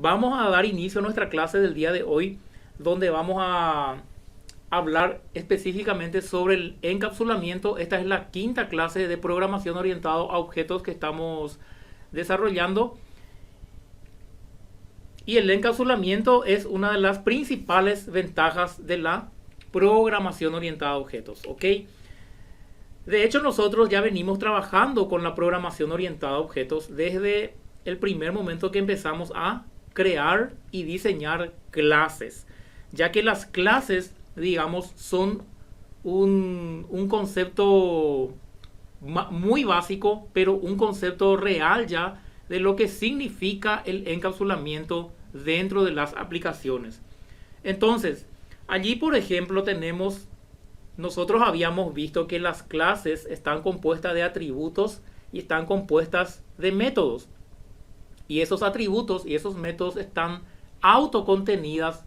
Vamos a dar inicio a nuestra clase del día de hoy, donde vamos a hablar específicamente sobre el encapsulamiento. Esta es la quinta clase de programación orientada a objetos que estamos desarrollando. Y el encapsulamiento es una de las principales ventajas de la programación orientada a objetos, ¿ok? De hecho, nosotros ya venimos trabajando con la programación orientada a objetos desde el primer momento que empezamos a crear y diseñar clases, ya que las clases, digamos, son un concepto muy básico, pero un concepto real ya de lo que significa el encapsulamiento dentro de las aplicaciones. Entonces, allí por ejemplo nosotros habíamos visto que las clases están compuestas de atributos y están compuestas de métodos. Y esos atributos y esos métodos están autocontenidas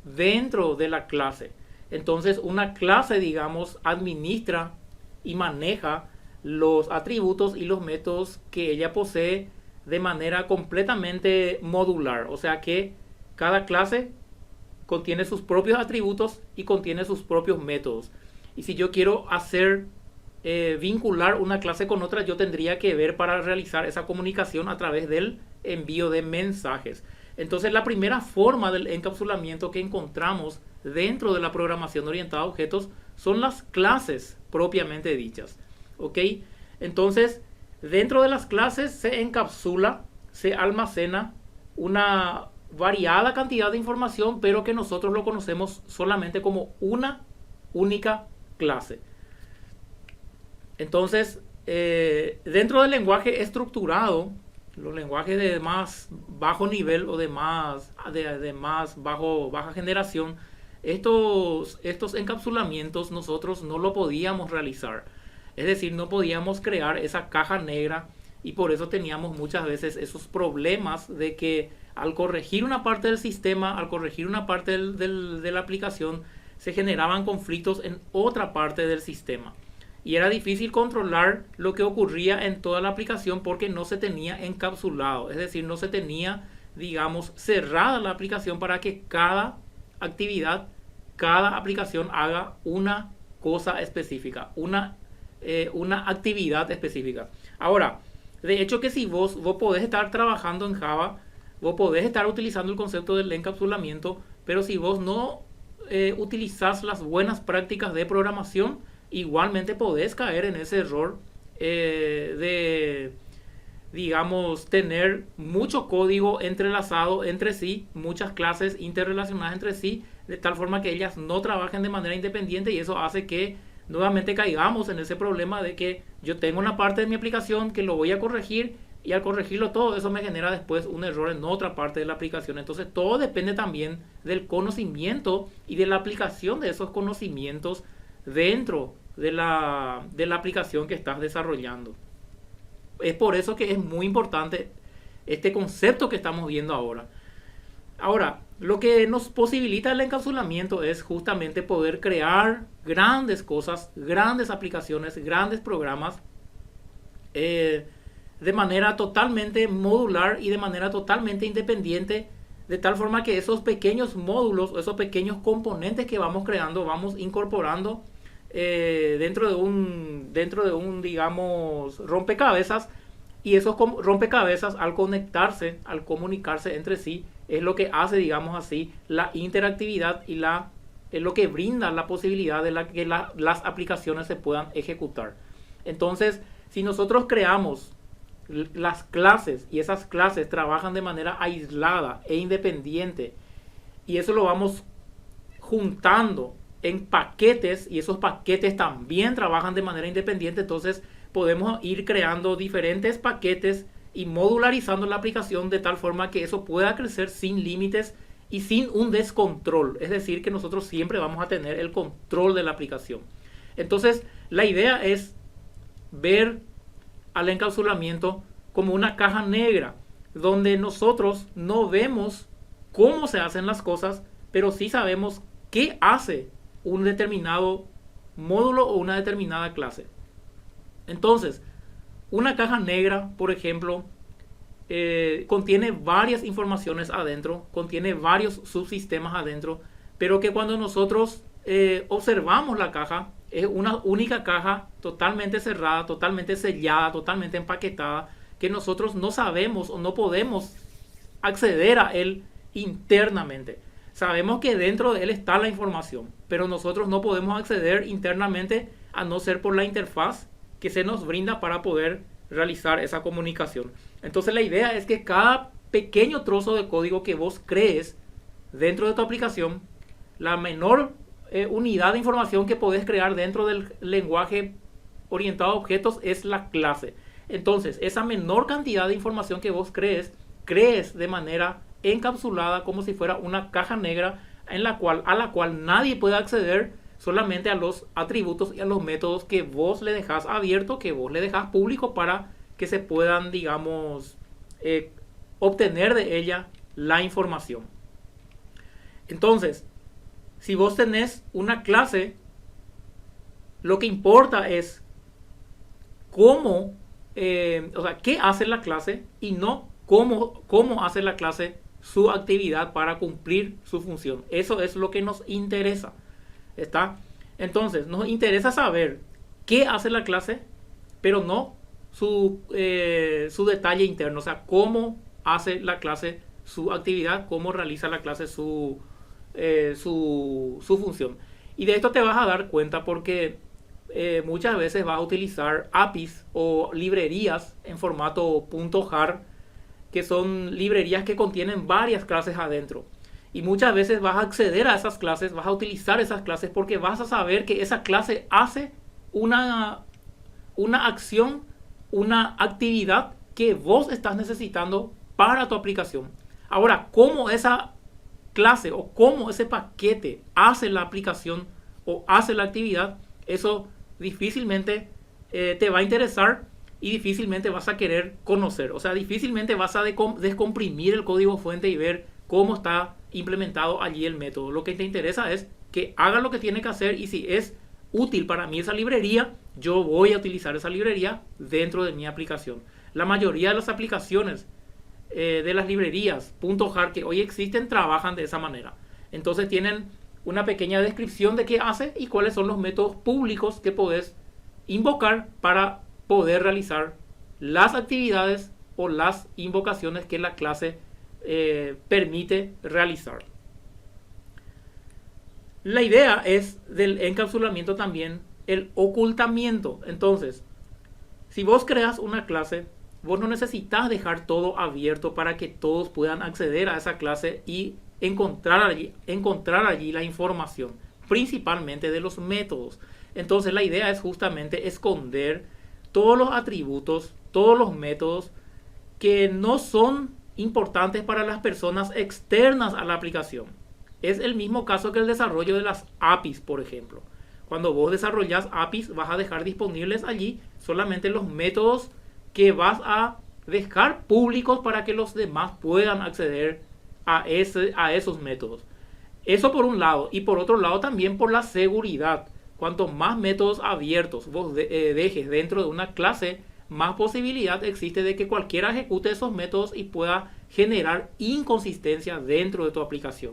dentro de la clase. Entonces una clase, digamos, administra y maneja los atributos y los métodos que ella posee de manera completamente modular. O sea que cada clase contiene sus propios atributos y contiene sus propios métodos. Y si yo quiero vincular una clase con otra, yo tendría que ver para realizar esa comunicación a través del envío de mensajes. Entonces la primera forma del encapsulamiento que encontramos dentro de la programación orientada a objetos son las clases propiamente dichas. ¿Ok? Entonces, dentro de las clases se encapsula, se almacena una variada cantidad de información, pero que nosotros lo conocemos solamente como una única clase. Entonces, dentro del lenguaje estructurado, los lenguajes de más bajo nivel o de más baja generación, estos encapsulamientos nosotros no lo podíamos realizar. Es decir, no podíamos crear esa caja negra y por eso teníamos muchas veces esos problemas de que al corregir una parte del sistema, al corregir una parte de la aplicación, se generaban conflictos en otra parte del sistema. Y era difícil controlar lo que ocurría en toda la aplicación porque no se tenía encapsulado. Es decir, no se tenía, digamos, cerrada la aplicación para que cada actividad, cada aplicación haga una cosa específica, una actividad específica. Ahora, de hecho que si vos podés estar trabajando en Java, vos podés estar utilizando el concepto del encapsulamiento, pero si vos no utilizás las buenas prácticas de programación, igualmente podés caer en ese error de, digamos, tener mucho código entrelazado entre sí, muchas clases interrelacionadas entre sí, de tal forma que ellas no trabajen de manera independiente y eso hace que nuevamente caigamos en ese problema de que yo tengo una parte de mi aplicación que lo voy a corregir y al corregirlo todo eso me genera después un error en otra parte de la aplicación. Entonces todo depende también del conocimiento y de la aplicación de esos conocimientos dentro de la aplicación que estás desarrollando. Es por eso que es muy importante este concepto que estamos viendo ahora. Ahora, lo que nos posibilita el encapsulamiento es justamente poder crear grandes cosas, grandes aplicaciones, grandes programas de manera totalmente modular y de manera totalmente independiente, de tal forma que esos pequeños módulos, esos pequeños componentes que vamos creando, vamos incorporando dentro de un, digamos, rompecabezas, y esos rompecabezas al conectarse, al comunicarse entre sí, es lo que hace, digamos así, la interactividad y es lo que brinda la posibilidad de que las aplicaciones se puedan ejecutar. Entonces, si nosotros creamos las clases y esas clases trabajan de manera aislada e independiente, y eso lo vamos juntando en paquetes y esos paquetes también trabajan de manera independiente, entonces podemos ir creando diferentes paquetes y modularizando la aplicación de tal forma que eso pueda crecer sin límites y sin un descontrol. Es decir, que nosotros siempre vamos a tener el control de la aplicación. Entonces, la idea es ver al encapsulamiento como una caja negra donde nosotros no vemos cómo se hacen las cosas, pero sí sabemos qué hace un determinado módulo o una determinada clase. Entonces, una caja negra, por ejemplo, contiene varias informaciones adentro, contiene varios subsistemas adentro, pero que cuando nosotros observamos la caja, es una única caja totalmente cerrada, totalmente sellada, totalmente empaquetada, que nosotros no sabemos o no podemos acceder a él internamente. Sabemos que dentro de él está la información, pero nosotros no podemos acceder internamente a no ser por la interfaz que se nos brinda para poder realizar esa comunicación. Entonces la idea es que cada pequeño trozo de código que vos crees dentro de tu aplicación, la menor unidad de información que podés crear dentro del lenguaje orientado a objetos es la clase. Entonces, esa menor cantidad de información que vos crees de manera encapsulada como si fuera una caja negra a la cual nadie puede acceder, solamente a los atributos y a los métodos que vos le dejás abierto, que vos le dejás público para que se puedan, digamos, obtener de ella la información. Entonces, si vos tenés una clase, lo que importa es cómo, qué hace la clase y no cómo hace la clase su actividad para cumplir su función. Eso es lo que nos interesa. ¿Está? Entonces, nos interesa saber qué hace la clase, pero no su detalle interno. O sea, cómo hace la clase su actividad, cómo realiza la clase su función. Y de esto te vas a dar cuenta porque muchas veces vas a utilizar APIs o librerías en formato .jar, que son librerías que contienen varias clases adentro. Y muchas veces vas a acceder a esas clases, vas a utilizar esas clases porque vas a saber que esa clase hace una acción, una actividad que vos estás necesitando para tu aplicación. Ahora, cómo esa clase o cómo ese paquete hace la aplicación o hace la actividad, eso difícilmente te va a interesar y difícilmente vas a querer conocer. O sea, difícilmente vas a descomprimir el código fuente y ver cómo está implementado allí el método. Lo que te interesa es que haga lo que tiene que hacer, y si es útil para mí esa librería, yo voy a utilizar esa librería dentro de mi aplicación. La mayoría de las aplicaciones de las librerías .jar que hoy existen trabajan de esa manera. Entonces tienen una pequeña descripción de qué hace y cuáles son los métodos públicos que podés invocar para poder realizar las actividades o las invocaciones que la clase permite realizar. La idea es del encapsulamiento también el ocultamiento. Entonces, si vos creas una clase, vos no necesitas dejar todo abierto para que todos puedan acceder a esa clase y encontrar allí la información, principalmente de los métodos. Entonces la idea es justamente esconder todos los atributos, todos los métodos que no son importantes para las personas externas a la aplicación. Es el mismo caso que el desarrollo de las APIs, por ejemplo. Cuando vos desarrollas APIs, vas a dejar disponibles allí solamente los métodos que vas a dejar públicos para que los demás puedan acceder a esos métodos. Eso por un lado. Y por otro lado también por la seguridad. Cuanto más métodos abiertos vos dejes dentro de una clase, más posibilidad existe de que cualquiera ejecute esos métodos y pueda generar inconsistencia dentro de tu aplicación.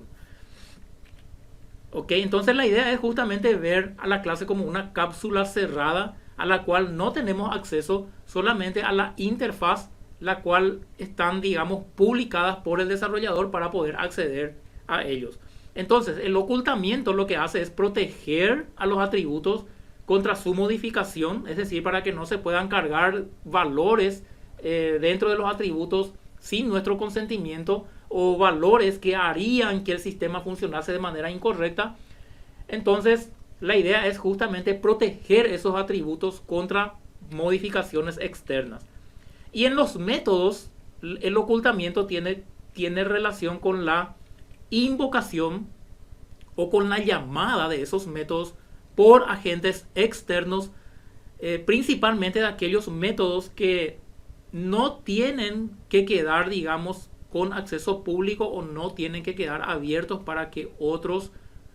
Ok, entonces la idea es justamente ver a la clase como una cápsula cerrada a la cual no tenemos acceso, solamente a la interfaz, la cual están, digamos, publicadas por el desarrollador para poder acceder a ellos. Entonces, el ocultamiento lo que hace es proteger a los atributos contra su modificación, es decir, para que no se puedan cargar valores dentro de los atributos sin nuestro consentimiento, o valores que harían que el sistema funcionase de manera incorrecta. Entonces, la idea es justamente proteger esos atributos contra modificaciones externas. Y en los métodos, el ocultamiento tiene relación con la invocación o con la llamada de esos métodos por agentes externos, principalmente de aquellos métodos que no tienen que quedar, digamos, con acceso público o no tienen que quedar abiertos para que otros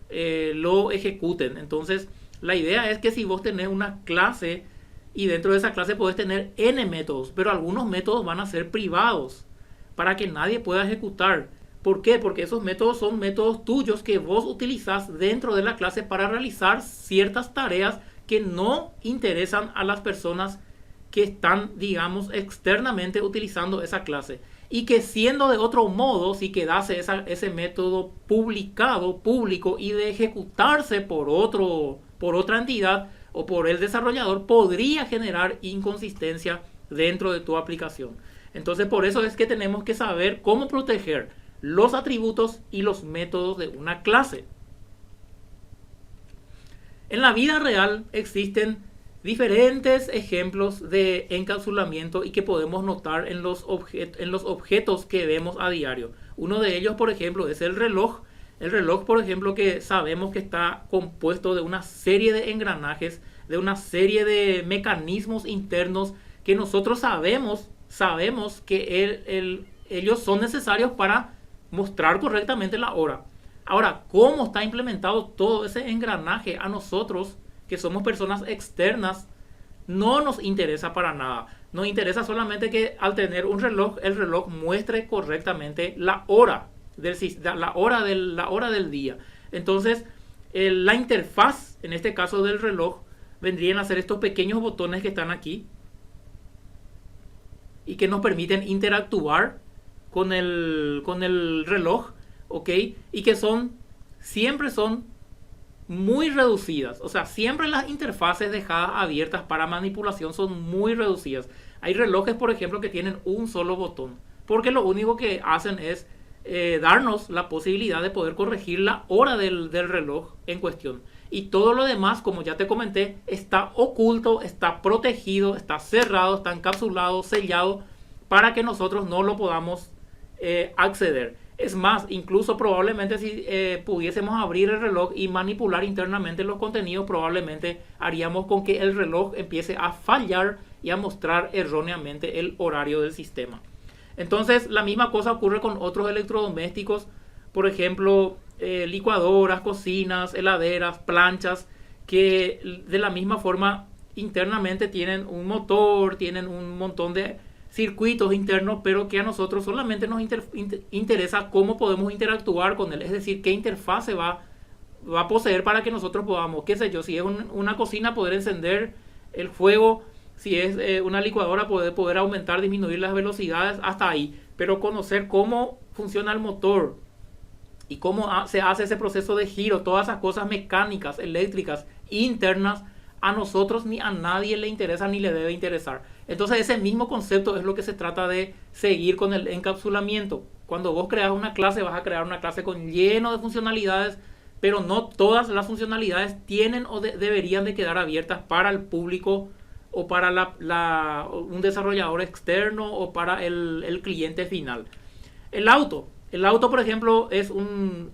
lo ejecuten. Entonces, la idea es que si vos tenés una clase y dentro de esa clase podés tener N métodos, pero algunos métodos van a ser privados. para que nadie pueda ejecutar. ¿Por qué? Porque esos métodos son métodos tuyos que vos utilizás dentro de la clase para realizar ciertas tareas que no interesan a las personas que están, digamos, externamente utilizando esa clase. Y que siendo de otro modo, si quedase ese método publicado, público, y de ejecutarse por otra entidad o por el desarrollador, podría generar inconsistencia dentro de tu aplicación. Entonces, por eso es que tenemos que saber cómo proteger los atributos y los métodos de una clase. En la vida real existen diferentes ejemplos de encapsulamiento y que podemos notar en los objetos que vemos a diario. Uno de ellos, por ejemplo, es el reloj. El reloj, por ejemplo, que sabemos que está compuesto de una serie de engranajes, de una serie de mecanismos internos que nosotros sabemos que ellos son necesarios para mostrar correctamente la hora. Ahora, ¿cómo está implementado todo ese engranaje a nosotros, que somos personas externas? No nos interesa para nada. Nos interesa solamente que al tener un reloj, el reloj muestre correctamente la hora del día. Entonces, la interfaz, en este caso del reloj, vendrían a ser estos pequeños botones que están aquí y que nos permiten interactuar con el reloj, ¿ok? Y que siempre son muy reducidas. O sea, siempre las interfaces dejadas abiertas para manipulación son muy reducidas. Hay relojes, por ejemplo, que tienen un solo botón, porque lo único que hacen es darnos la posibilidad de poder corregir la hora del reloj en cuestión. Y todo lo demás, como ya te comenté, está oculto, está protegido, está cerrado, está encapsulado, sellado, para que nosotros no lo podamos acceder. Es más, incluso probablemente si pudiésemos abrir el reloj y manipular internamente los contenidos, probablemente haríamos con que el reloj empiece a fallar y a mostrar erróneamente el horario del sistema. Entonces, la misma cosa ocurre con otros electrodomésticos, por ejemplo, licuadoras, cocinas, heladeras, planchas, que de la misma forma internamente tienen un motor, tienen un montón de circuitos internos, pero que a nosotros solamente nos interesa cómo podemos interactuar con él, es decir, qué interfase va a poseer para que nosotros podamos, qué sé yo, si es una cocina, poder encender el fuego, si es una licuadora, poder aumentar, disminuir las velocidades, hasta ahí, pero conocer cómo funciona el motor y cómo se hace ese proceso de giro, todas esas cosas mecánicas, eléctricas, internas, a nosotros ni a nadie le interesa ni le debe interesar. Entonces ese mismo concepto es lo que se trata de seguir con el encapsulamiento. Cuando vos creas una clase, vas a crear una clase con lleno de funcionalidades, pero no todas las funcionalidades tienen o deberían de quedar abiertas para el público o para un desarrollador externo o para el cliente final. El auto, por ejemplo, es un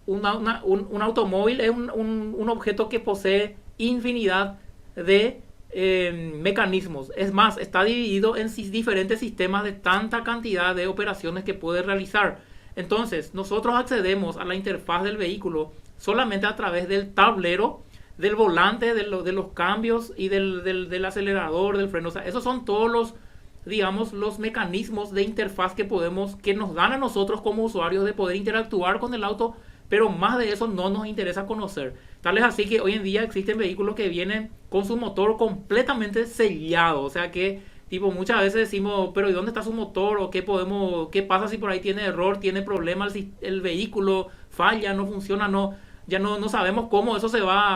automóvil, es un objeto que posee infinidad de mecanismos. Es más, está dividido en diferentes sistemas de tanta cantidad de operaciones que puede realizar. Entonces, nosotros accedemos a la interfaz del vehículo solamente a través del tablero, del volante, de los cambios y del acelerador, del freno. O sea, esos son todos los mecanismos de interfaz que nos dan a nosotros como usuarios de poder interactuar con el auto, pero más de eso no nos interesa conocer. Tal es así que hoy en día existen vehículos que vienen con su motor completamente sellado. O sea que, tipo, muchas veces decimos, pero ¿y dónde está su motor? ¿O qué pasa si por ahí tiene error, tiene problemas, el vehículo falla, no funciona, ya no sabemos cómo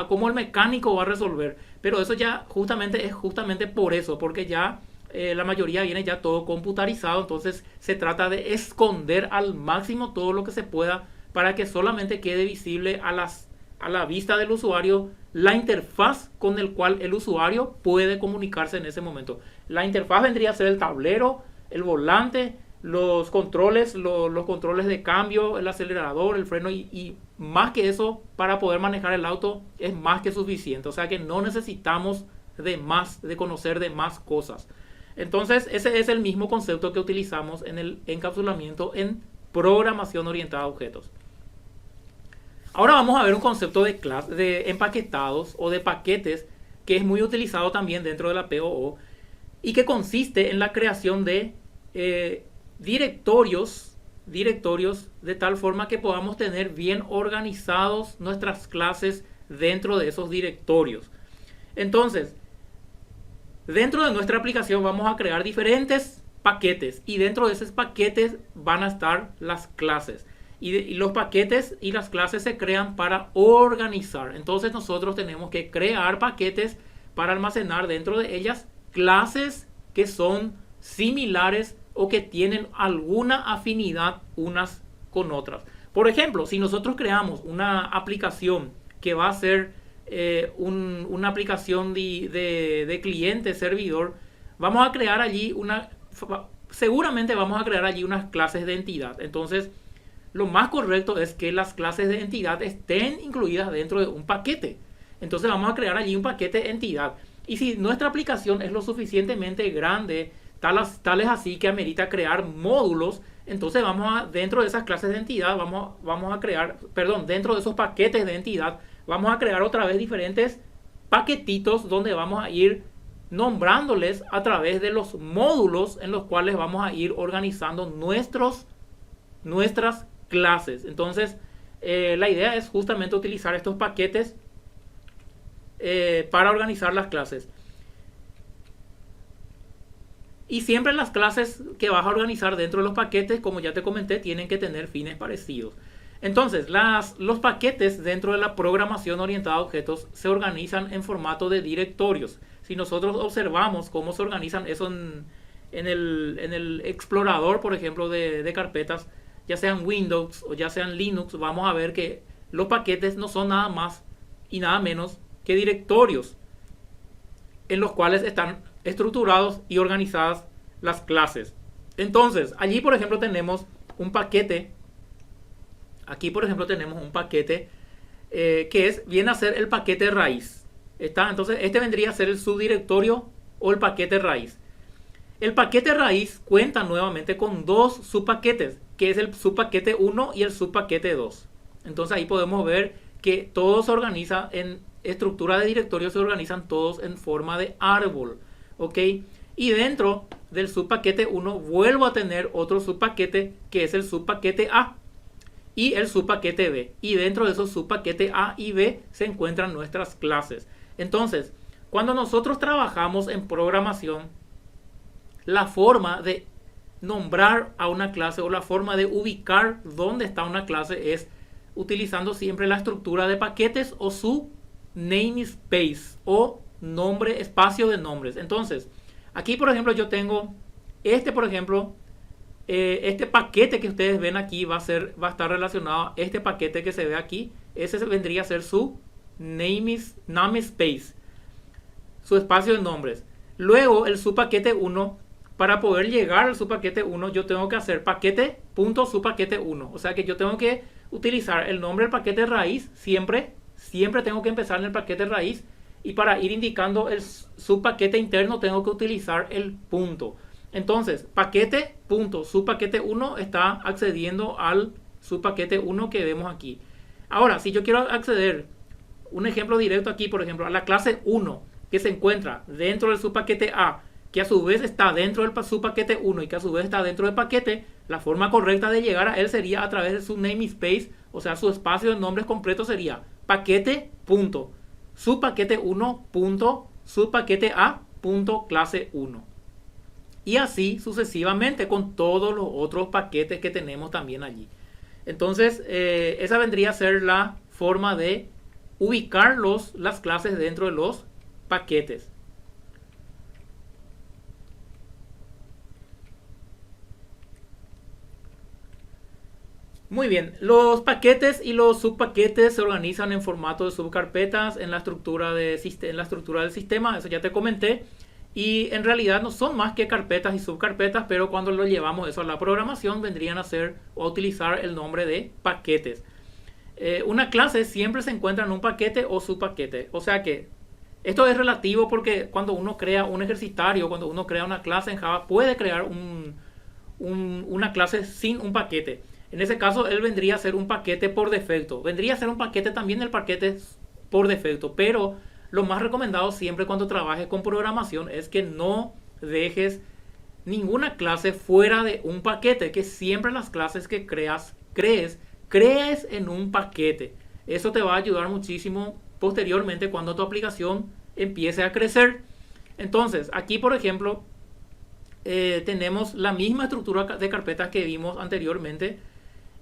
cómo el mecánico va a resolver. Pero eso ya es justamente por eso, porque ya la mayoría viene ya todo computarizado. Entonces se trata de esconder al máximo todo lo que se pueda para que solamente quede visible a la vista del usuario la interfaz con el cual el usuario puede comunicarse en ese momento. La interfaz vendría a ser el tablero, el volante, los controles de cambio, el acelerador, el freno y más que eso, para poder manejar el auto es más que suficiente. O sea que no necesitamos de conocer de más cosas. Entonces ese es el mismo concepto que utilizamos en el encapsulamiento en programación orientada a objetos. Ahora vamos a ver un concepto de empaquetados o de paquetes que es muy utilizado también dentro de la POO y que consiste en la creación de directorios de tal forma que podamos tener bien organizados nuestras clases dentro de esos directorios. Entonces, dentro de nuestra aplicación vamos a crear diferentes paquetes y dentro de esos paquetes van a estar las clases. Y los paquetes y las clases se crean para organizar. Entonces nosotros tenemos que crear paquetes para almacenar dentro de ellas clases que son similares o que tienen alguna afinidad unas con otras. Por ejemplo, si nosotros creamos una aplicación que va a ser una aplicación de cliente-servidor, vamos a crear allí seguramente vamos a crear allí unas clases de entidad. Entonces, lo más correcto es que las clases de entidad estén incluidas dentro de un paquete. Entonces vamos a crear allí un paquete entidad. Y si nuestra aplicación es lo suficientemente grande, tal es así que amerita crear módulos, entonces dentro de esas clases de entidad, vamos a crear, dentro de esos paquetes de entidad, vamos a crear otra vez diferentes paquetitos donde vamos a ir nombrándoles a través de los módulos en los cuales vamos a ir organizando nuestras clases. Entonces, la idea es justamente utilizar estos paquetes para organizar las clases. Y siempre las clases que vas a organizar dentro de los paquetes, como ya te comenté, tienen que tener fines parecidos. Entonces, los paquetes dentro de la programación orientada a objetos se organizan en formato de directorios. Si nosotros observamos cómo se organizan eso en el explorador, por ejemplo, de carpetas, ya sean Windows o ya sean Linux, vamos a ver que los paquetes no son nada más y nada menos que directorios en los cuales están estructurados y organizadas las clases. Entonces, allí por ejemplo tenemos un paquete. Aquí por ejemplo tenemos un paquete que viene a ser el paquete raíz. Entonces este vendría a ser el subdirectorio o el paquete raíz. El paquete raíz cuenta nuevamente con dos subpaquetes, que es el subpaquete 1 y el subpaquete 2. Entonces ahí podemos ver que todo se organiza en estructura de directorio, se organizan todos en forma de árbol. ¿Ok? Y dentro del subpaquete 1 vuelvo a tener otro subpaquete que es el subpaquete A y el subpaquete B. Y dentro de esos subpaquetes A y B se encuentran nuestras clases. Entonces, cuando nosotros trabajamos en programación, la forma de nombrar a una clase o la forma de ubicar dónde está una clase es utilizando siempre la estructura de paquetes o su namespace o nombre, espacio de nombres. Entonces, aquí por ejemplo yo tengo por ejemplo, este paquete que ustedes ven aquí va a estar relacionado a este paquete que se ve aquí. Ese vendría a ser su namespace, su espacio de nombres. Luego el subpaquete 1, para poder llegar al subpaquete 1 yo tengo que hacer paquete.subpaquete 1. O sea que yo tengo que utilizar el nombre del paquete raíz siempre tengo que empezar en el paquete raíz, y para ir indicando el subpaquete interno tengo que utilizar el punto. Entonces, paquete.subpaquete 1 está accediendo al subpaquete 1 que vemos aquí. Ahora, si yo quiero acceder, un ejemplo directo aquí, por ejemplo, a la clase 1 que se encuentra dentro del subpaquete A, que a su vez está dentro del subpaquete 1 y que a su vez está dentro del paquete, la forma correcta de llegar a él sería a través de su namespace, o sea, su espacio de nombres completo sería paquete.subpaquete 1.subpaquete A.clase 1. Y así sucesivamente con todos los otros paquetes que tenemos también allí. Entonces, esa vendría a ser la forma de ubicar las clases dentro de los paquetes. Muy bien, los paquetes y los subpaquetes se organizan en formato de subcarpetas en la estructura del sistema, eso ya te comenté. Y en realidad no son más que carpetas y subcarpetas, pero cuando lo llevamos eso a la programación vendrían a ser o a utilizar el nombre de paquetes. Una clase siempre se encuentra en un paquete o subpaquete. O sea que esto es relativo porque cuando uno crea un ejercitario, cuando uno crea una clase en Java, puede crear una clase sin un paquete. En ese caso, él vendría a ser un paquete por defecto. Vendría a ser un paquete también el paquete por defecto, pero lo más recomendado siempre cuando trabajes con programación es que no dejes ninguna clase fuera de un paquete, que siempre las clases que crees en un paquete. Eso te va a ayudar muchísimo posteriormente cuando tu aplicación empiece a crecer. Entonces, aquí por ejemplo, tenemos la misma estructura de carpetas que vimos anteriormente,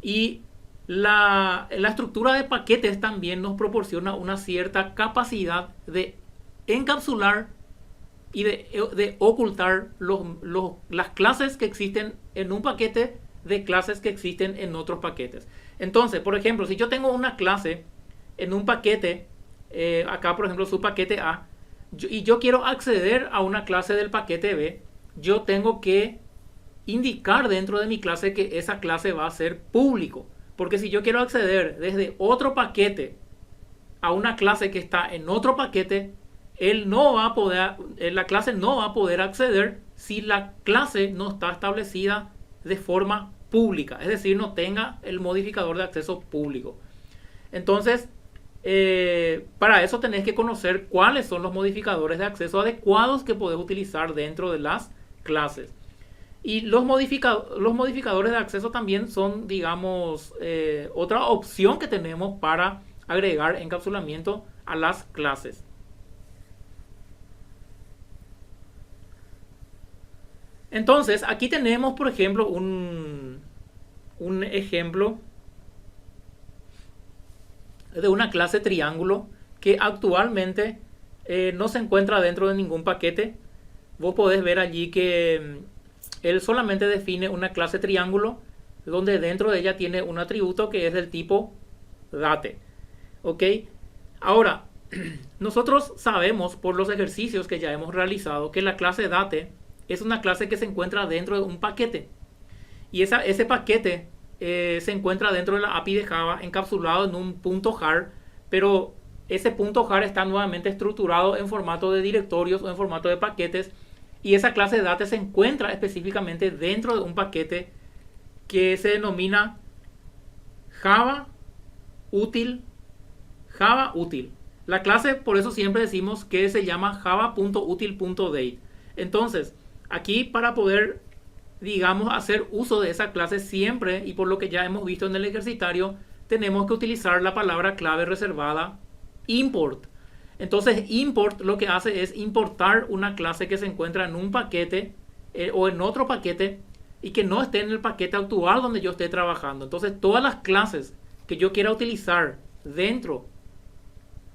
y la estructura de paquetes también nos proporciona una cierta capacidad de encapsular y de ocultar las clases que existen en un paquete de clases que existen en otros paquetes. Entonces, por ejemplo, si yo tengo una clase en un paquete, acá por ejemplo su paquete A, y yo quiero acceder a una clase del paquete B, yo tengo que indicar dentro de mi clase que esa clase va a ser público. Porque si yo quiero acceder desde otro paquete a una clase que está en otro paquete, la clase no va a poder acceder si la clase no está establecida de forma pública, es decir, no tenga el modificador de acceso público. Entonces, para eso tenés que conocer cuáles son los modificadores de acceso adecuados que podés utilizar dentro de las clases. Y los modificadores de acceso también son, digamos, otra opción que tenemos para agregar encapsulamiento a las clases. Entonces, aquí tenemos, por ejemplo, un ejemplo de una clase triángulo que actualmente no se encuentra dentro de ningún paquete. Vos podés ver allí que él solamente define una clase triángulo donde dentro de ella tiene un atributo que es del tipo date. ¿Ok? Ahora, nosotros sabemos por los ejercicios que ya hemos realizado que la clase date es una clase que se encuentra dentro de un paquete. Y ese paquete se encuentra dentro de la API de Java encapsulado en un .jar, pero ese .jar está nuevamente estructurado en formato de directorios o en formato de paquetes, y esa clase date se encuentra específicamente dentro de un paquete que se denomina Java útil. La clase, por eso siempre decimos que se llama java.util.date. Entonces, aquí para poder, digamos, hacer uso de esa clase siempre, y por lo que ya hemos visto en el ejercitario, tenemos que utilizar la palabra clave reservada import. Entonces import lo que hace es importar una clase que se encuentra en un paquete o en otro paquete y que no esté en el paquete actual donde yo esté trabajando. Entonces todas las clases que yo quiera utilizar dentro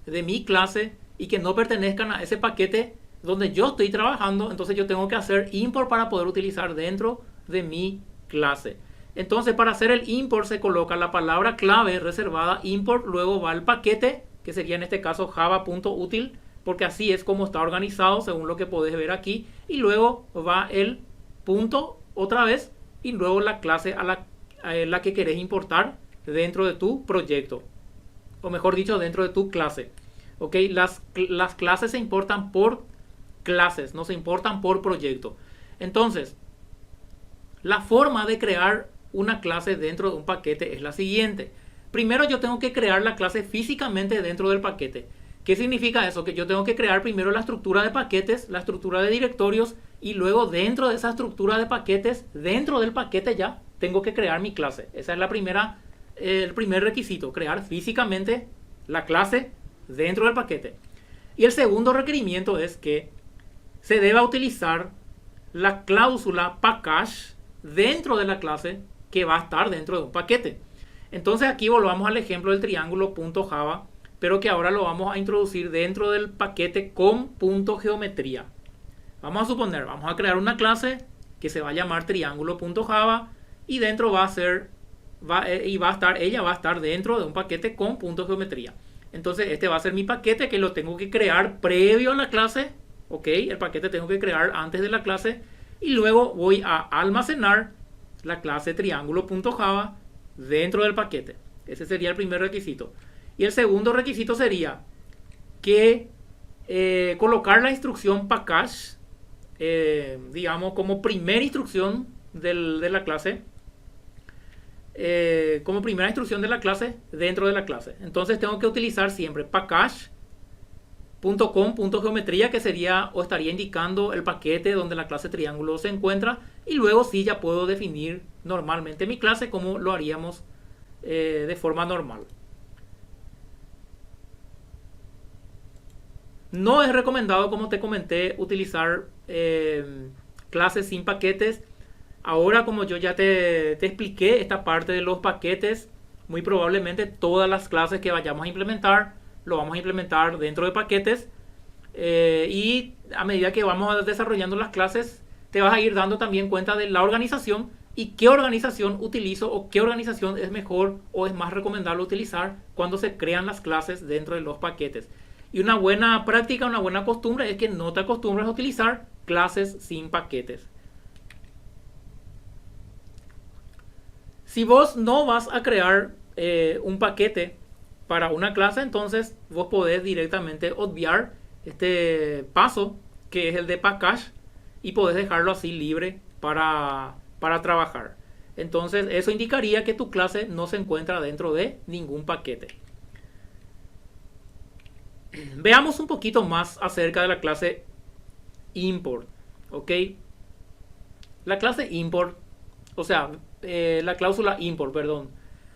de mi clase y que no pertenezcan a ese paquete donde yo estoy trabajando, entonces yo tengo que hacer import para poder utilizar dentro de mi clase. Entonces para hacer el import se coloca la palabra clave reservada import, luego va el paquete, que sería en este caso java.util, porque así es como está organizado según lo que podés ver aquí, y luego va el punto otra vez y luego la clase a la que querés importar dentro de tu proyecto, o mejor dicho, dentro de tu clase. ¿Ok? Las clases se importan por clases, no se importan por proyecto. Entonces, la forma de crear una clase dentro de un paquete es la siguiente. Primero yo tengo que crear la clase físicamente dentro del paquete. ¿Qué significa eso? Que yo tengo que crear primero la estructura de paquetes, la estructura de directorios, y luego dentro de esa estructura de paquetes, dentro del paquete ya, tengo que crear mi clase. Esa es el primer requisito, crear físicamente la clase dentro del paquete. Y el segundo requerimiento es que se deba utilizar la cláusula package dentro de la clase que va a estar dentro de un paquete. Entonces aquí volvamos al ejemplo del triángulo.java, pero que ahora lo vamos a introducir dentro del paquete con .geometría. Vamos a suponer, vamos a crear una clase que se va a llamar triángulo.java y dentro ella va a estar dentro de un paquete con .geometría. Entonces este va a ser mi paquete que lo tengo que crear previo a la clase. Ok, el paquete tengo que crear antes de la clase y luego voy a almacenar la clase triángulo.java dentro del paquete. Ese sería el primer requisito. Y el segundo requisito sería que colocar la instrucción package, digamos, como primera instrucción de la clase, como primera instrucción de la clase dentro de la clase. Entonces tengo que utilizar siempre package.instruction .com.geometría, que sería o estaría indicando el paquete donde la clase triángulo se encuentra, y luego sí ya puedo definir normalmente mi clase como lo haríamos de forma normal. No es recomendado, como te comenté, utilizar clases sin paquetes. Ahora, como yo ya te expliqué esta parte de los paquetes, muy probablemente todas las clases que vayamos a implementar lo vamos a implementar dentro de paquetes, y a medida que vamos desarrollando las clases te vas a ir dando también cuenta de la organización y qué organización utilizo o qué organización es mejor o es más recomendable utilizar cuando se crean las clases dentro de los paquetes. Y una buena práctica, una buena costumbre es que no te acostumbres a utilizar clases sin paquetes. Si vos no vas a crear un paquete para una clase, entonces vos podés directamente obviar este paso, que es el de package, y podés dejarlo así libre para trabajar. Entonces eso indicaría que tu clase no se encuentra dentro de ningún paquete. Veamos un poquito más acerca de la clase import. ¿Ok? La clase import, o sea, la cláusula import, perdón.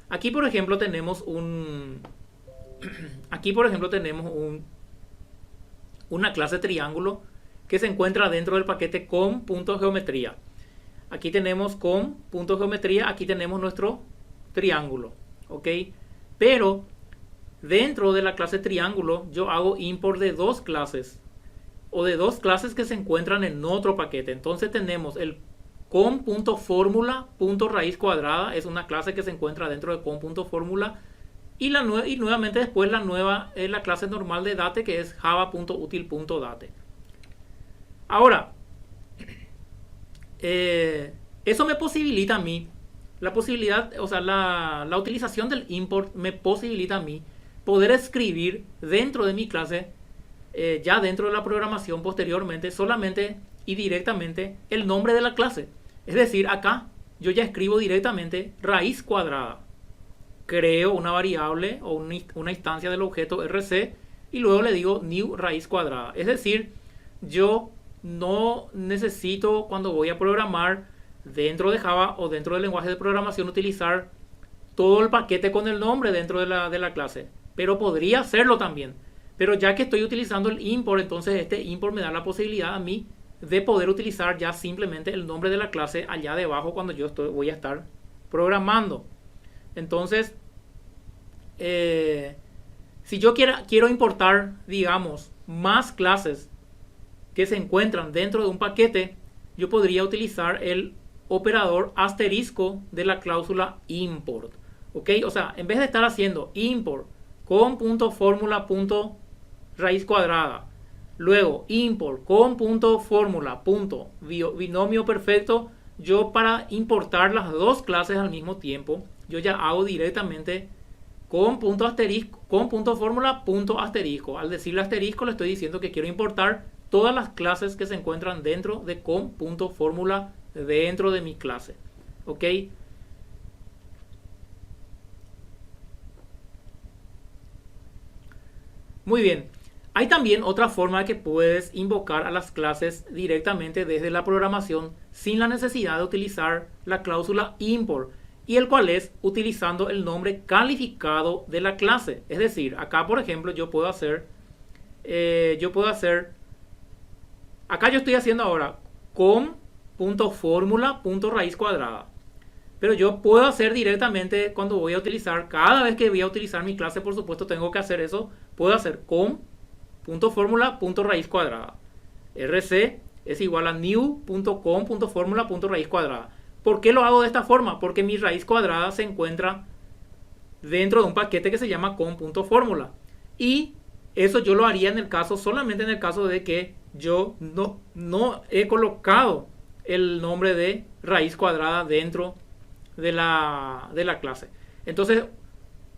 Aquí por ejemplo tenemos una clase triángulo que se encuentra dentro del paquete com.geometría. Aquí tenemos com.geometría, aquí tenemos nuestro triángulo, ¿ok? Pero dentro de la clase triángulo yo hago import de dos clases, o de dos clases que se encuentran en otro paquete. Entonces tenemos el com.formula.raíz cuadrada, es una clase que se encuentra dentro de com.formula, y nuevamente después la clase normal de date, que es java.util.date. Ahora, eso me posibilita a mí la posibilidad, o sea, la utilización del import me posibilita a mí poder escribir dentro de mi clase, ya dentro de la programación posteriormente, solamente y directamente el nombre de la clase. Es decir, acá yo ya escribo directamente raíz cuadrada, creo una variable o una instancia del objeto RC y luego le digo new raíz cuadrada. Es decir, yo no necesito, cuando voy a programar dentro de Java o dentro del lenguaje de programación, utilizar todo el paquete con el nombre dentro de la clase, pero podría hacerlo también. Pero ya que estoy utilizando el import, entonces este import me da la posibilidad a mí de poder utilizar ya simplemente el nombre de la clase allá debajo cuando yo voy a estar programando. Entonces, si yo quiero importar, digamos, más clases que se encuentran dentro de un paquete, yo podría utilizar el operador asterisco de la cláusula import. ¿Ok? O sea, en vez de estar haciendo import com.formula.raíz cuadrada, luego import com.formula.binomio perfecto, yo para importar las dos clases al mismo tiempo, yo ya hago directamente com.formula.asterisco. Al decirle asterisco le estoy diciendo que quiero importar todas las clases que se encuentran dentro de com.formula dentro de mi clase. ¿Ok? Muy bien. Hay también otra forma que puedes invocar a las clases directamente desde la programación sin la necesidad de utilizar la cláusula import, y el cual es utilizando el nombre calificado de la clase. Es decir, acá por ejemplo yo puedo hacer, acá yo estoy haciendo ahora com.formula.raíz cuadrada, pero yo puedo hacer directamente cuando voy a utilizar, cada vez que voy a utilizar mi clase, por supuesto tengo que hacer eso, puedo hacer com.formula.raíz cuadrada. RC es igual a new.com.formula.raíz cuadrada. ¿Por qué lo hago de esta forma? Porque mi raíz cuadrada se encuentra dentro de un paquete que se llama com.formula. Y eso yo lo haría solamente en el caso de que yo no he colocado el nombre de raíz cuadrada dentro de la clase. Entonces,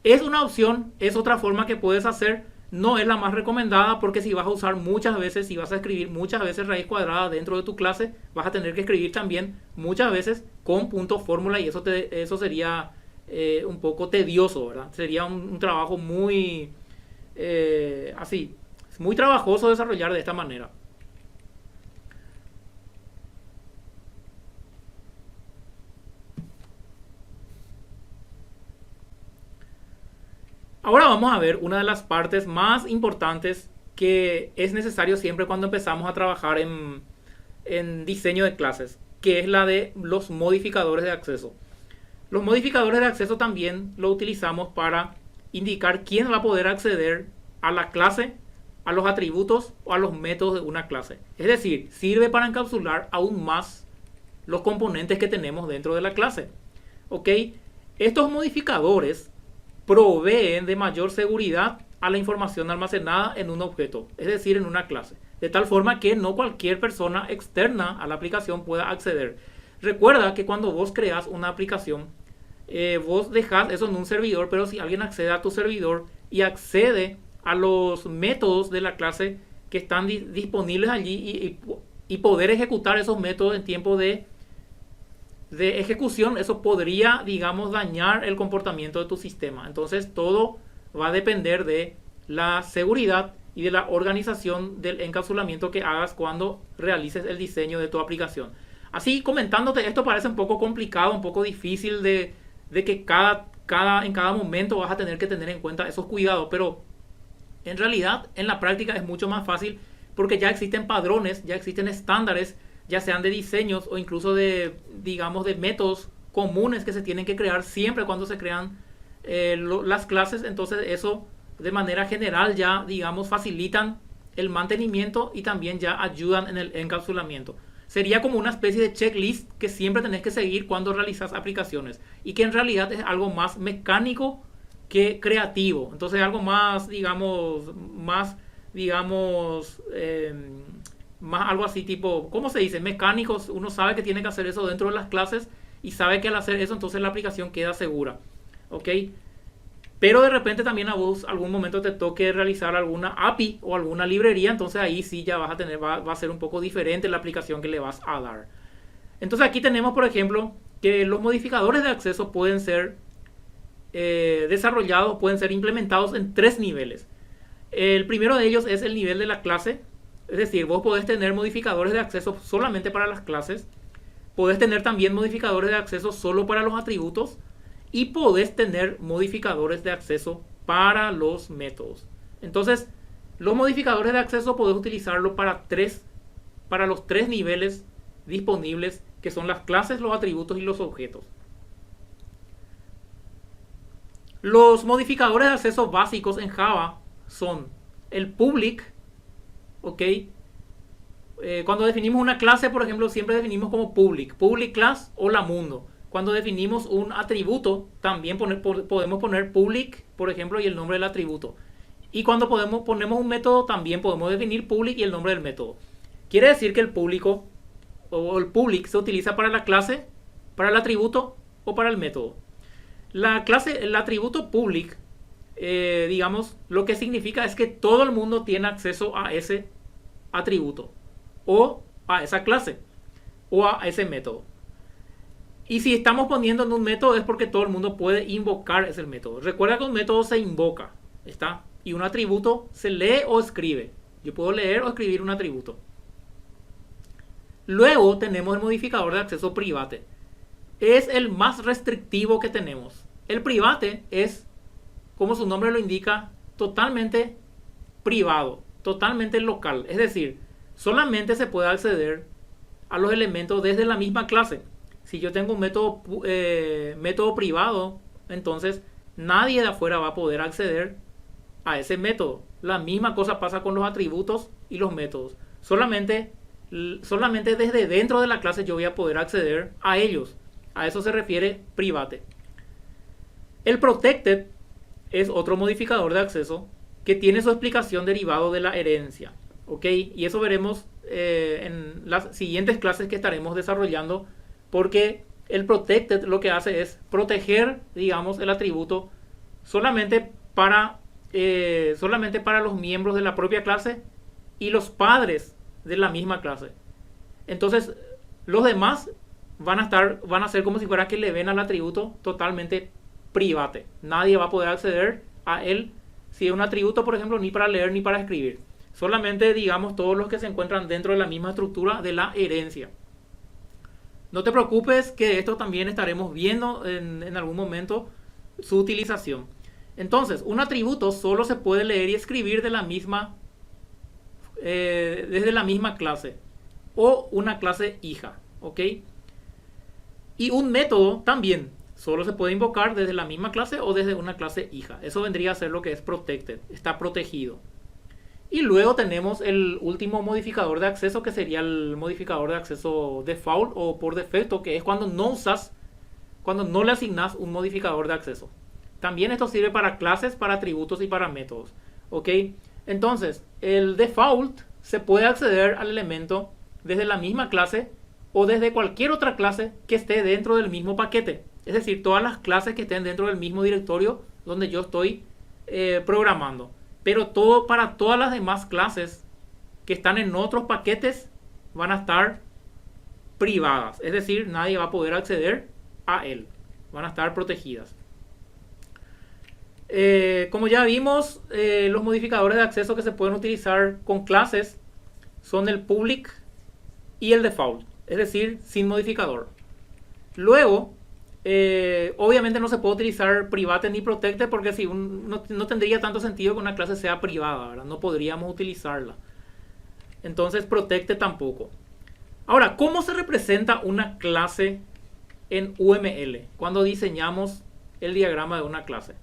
es una opción, es otra forma que puedes hacer. No es la más recomendada, porque si vas a usar muchas veces, si vas a escribir muchas veces raíz cuadrada dentro de tu clase, vas a tener que escribir también muchas veces con punto fórmula, y eso sería un poco tedioso, ¿verdad? Sería un trabajo muy muy trabajoso desarrollar de esta manera. Ahora vamos a ver una de las partes más importantes que es necesario siempre cuando empezamos a trabajar en diseño de clases, que es la de los modificadores de acceso. Los modificadores de acceso también lo utilizamos para indicar quién va a poder acceder a la clase, a los atributos o a los métodos de una clase. Es decir, sirve para encapsular aún más los componentes que tenemos dentro de la clase. ¿Ok? Estos modificadores proveen de mayor seguridad a la información almacenada en un objeto, es decir, en una clase, de tal forma que no cualquier persona externa a la aplicación pueda acceder. Recuerda que cuando vos creas una aplicación, vos dejas eso en un servidor, pero si alguien accede a tu servidor y accede a los métodos de la clase que están disponibles allí y poder ejecutar esos métodos en tiempo de ejecución, eso podría, digamos, dañar el comportamiento de tu sistema. Entonces todo va a depender de la seguridad y de la organización del encapsulamiento que hagas cuando realices el diseño de tu aplicación. Así, comentándote esto, parece un poco complicado, un poco difícil de que en cada momento vas a tener que tener en cuenta esos cuidados, pero en realidad en la práctica es mucho más fácil porque ya existen padrones, ya existen estándares, ya sean de diseños o incluso de, digamos, de métodos comunes que se tienen que crear siempre cuando se crean las clases. Entonces eso de manera general ya, digamos, facilitan el mantenimiento y también ya ayudan en el encapsulamiento. Sería como una especie de checklist que siempre tenés que seguir cuando realizas aplicaciones y que en realidad es algo más mecánico que creativo. Entonces algo más, digamos, más algo así tipo, ¿cómo se dice? Mecánicos. Uno sabe que tiene que hacer eso dentro de las clases y sabe que al hacer eso entonces la aplicación queda segura. ¿Ok? Pero de repente también a vos algún momento te toque realizar alguna API o alguna librería, entonces ahí sí ya vas a tener, va a ser un poco diferente la aplicación que le vas a dar. Entonces aquí tenemos, por ejemplo, que los modificadores de acceso pueden ser desarrollados, pueden ser implementados en 3 niveles. El primero de ellos es el nivel de la clase, es decir, vos podés tener modificadores de acceso solamente para las clases, podés tener también modificadores de acceso solo para los atributos, y podés tener modificadores de acceso para los métodos. Entonces, los modificadores de acceso podés utilizarlo para los 3 niveles disponibles, que son las clases, los atributos y los objetos. Los modificadores de acceso básicos en Java son el public, ¿ok? Cuando definimos una clase, por ejemplo, siempre definimos como public class o la mundo. Cuando definimos un atributo, también podemos poner public, por ejemplo, y el nombre del atributo. Y cuando ponemos un método, también podemos definir public y el nombre del método. Quiere decir que el público o el public se utiliza para la clase, para el atributo o para el método. La clase, el atributo public, digamos, lo que significa es que todo el mundo tiene acceso a ese atributo o a esa clase o a ese método. Y si estamos poniendo en un método es porque todo el mundo puede invocar ese método. Recuerda que un método se invoca, ¿está? Y un atributo se lee o escribe. Yo puedo leer o escribir un atributo. Luego tenemos el modificador de acceso private. Es el más restrictivo que tenemos. El private es, como su nombre lo indica, totalmente privado, totalmente local. Es decir, solamente se puede acceder a los elementos desde la misma clase. Si yo tengo un método privado, entonces nadie de afuera va a poder acceder a ese método. La misma cosa pasa con los atributos y los métodos. Solamente desde dentro de la clase yo voy a poder acceder a ellos. A eso se refiere private. El protected es otro modificador de acceso que tiene su explicación derivado de la herencia. ¿Ok? Y eso veremos en las siguientes clases que estaremos desarrollando, porque el protected lo que hace es proteger, digamos, el atributo solamente para los miembros de la propia clase y los padres de la misma clase. Entonces, los demás van a ser como si fuera que le ven al atributo totalmente private. Nadie va a poder acceder a él si es un atributo, por ejemplo, ni para leer ni para escribir. Solamente, digamos, todos los que se encuentran dentro de la misma estructura de la herencia. No te preocupes, que esto también estaremos viendo en algún momento su utilización. Entonces, un atributo solo se puede leer y escribir de la misma, desde la misma clase o una clase hija, ¿ok? Y un método también solo se puede invocar desde la misma clase o desde una clase hija. Eso vendría a ser lo que es protected, está protegido. Y luego tenemos el último modificador de acceso, que sería el modificador de acceso default o por defecto, que es cuando no le asignas un modificador de acceso. También esto sirve para clases, para atributos y para métodos. ¿Ok? Entonces, el default se puede acceder al elemento desde la misma clase o desde cualquier otra clase que esté dentro del mismo paquete. Es decir, todas las clases que estén dentro del mismo directorio donde yo estoy programando. Pero para todas las demás clases que están en otros paquetes van a estar privadas. Es decir, nadie va a poder acceder a él. Van a estar protegidas. Como ya vimos, los modificadores de acceso que se pueden utilizar con clases son el public y el default. Es decir, sin modificador. Luego, obviamente no se puede utilizar private ni protected, porque si no tendría tanto sentido que una clase sea privada, ¿verdad? No podríamos utilizarla. Entonces protected tampoco. Ahora, ¿cómo se representa una clase en UML cuando diseñamos el diagrama de una clase?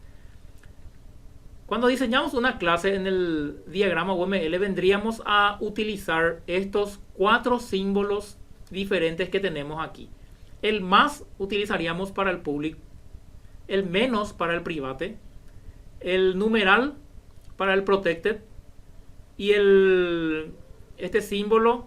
Cuando diseñamos una clase en el diagrama UML vendríamos a utilizar estos 4 símbolos diferentes que tenemos aquí. El más utilizaríamos para el public, el menos para el private, el numeral para el protected y este símbolo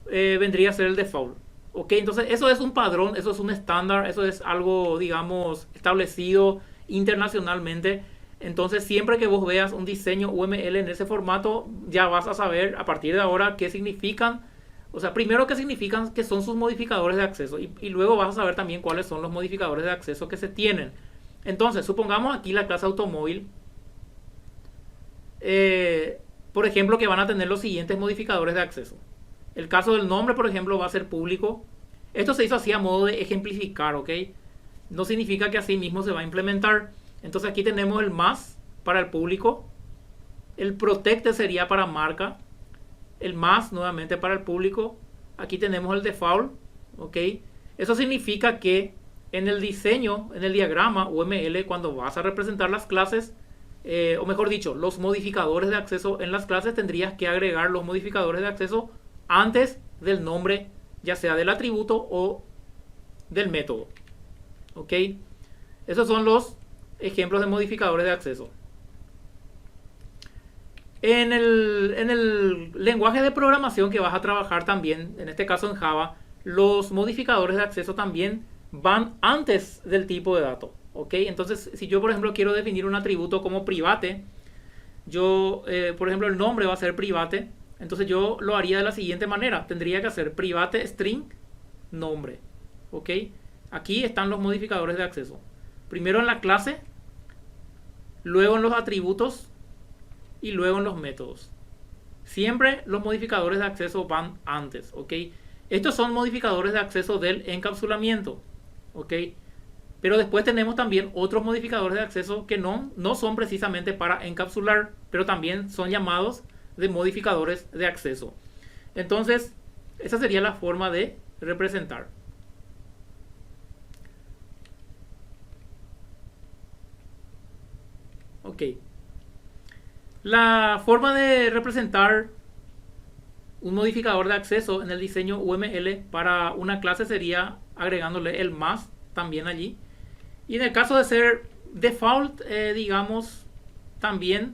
vendría a ser el default. Ok, entonces eso es un padrón, eso es un estándar, eso es algo, digamos, establecido internacionalmente. Entonces siempre que vos veas un diseño UML en ese formato, ya vas a saber a partir de ahora qué significan. O sea, primero qué significan, que son sus modificadores de acceso, y luego vas a saber también cuáles son los modificadores de acceso que se tienen. Entonces, supongamos aquí la clase automóvil, por ejemplo, que van a tener los siguientes modificadores de acceso. El caso del nombre, por ejemplo, va a ser público. Esto se hizo así a modo de ejemplificar, ¿ok? No significa que así mismo se va a implementar. Entonces aquí tenemos el más para el público, el protected sería para marca, el más nuevamente para el público. Aquí tenemos el default, ¿ok? Eso significa que en el diseño, en el diagrama UML, cuando vas a representar las clases, o mejor dicho, los modificadores de acceso en las clases, tendrías que agregar los modificadores de acceso antes del nombre, ya sea del atributo o del método, ¿ok? Esos son los ejemplos de modificadores de acceso. En el lenguaje de programación que vas a trabajar también, en este caso en Java, los modificadores de acceso también van antes del tipo de dato. ¿Ok? Entonces, si yo, por ejemplo, quiero definir un atributo como private, por ejemplo, el nombre va a ser private, entonces yo lo haría de la siguiente manera. Tendría que hacer private string nombre. ¿Ok? Aquí están los modificadores de acceso. Primero en la clase, luego en los atributos y luego en los métodos. Siempre los modificadores de acceso van antes, ¿ok? Estos son modificadores de acceso del encapsulamiento, ¿ok? Pero después tenemos también otros modificadores de acceso que no son precisamente para encapsular, pero también son llamados de modificadores de acceso. Entonces, esa sería la forma de representar. Ok. La forma de representar un modificador de acceso en el diseño UML para una clase sería agregándole el más también allí. Y en el caso de ser default, digamos, también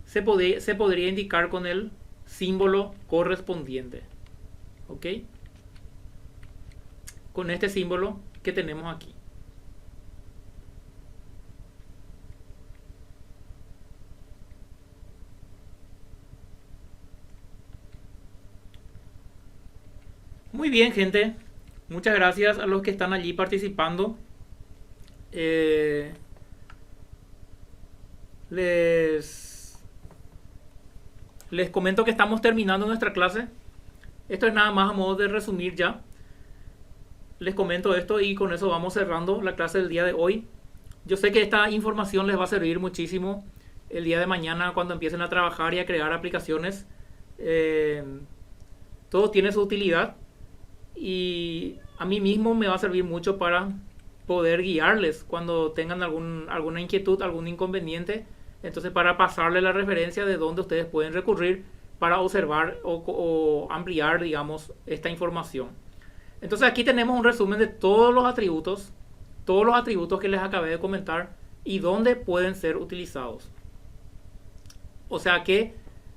se podría indicar con el símbolo correspondiente. ¿Ok? Con este símbolo que tenemos aquí. Muy bien, gente. Muchas gracias a los que están allí participando. Les Les comento que estamos terminando nuestra clase. Esto es nada más a modo de resumir ya. Les comento esto y con eso vamos cerrando la clase del día de hoy. Yo sé que esta información les va a servir muchísimo el día de mañana cuando empiecen a trabajar y a crear aplicaciones. Todo tiene su utilidad y a mí mismo me va a servir mucho para poder guiarles cuando tengan alguna inquietud, algún inconveniente. Entonces, para pasarle la referencia de dónde ustedes pueden recurrir para observar o ampliar, digamos, esta información. Entonces, aquí tenemos un resumen de todos los atributos que les acabé de comentar y dónde pueden ser utilizados. O sea que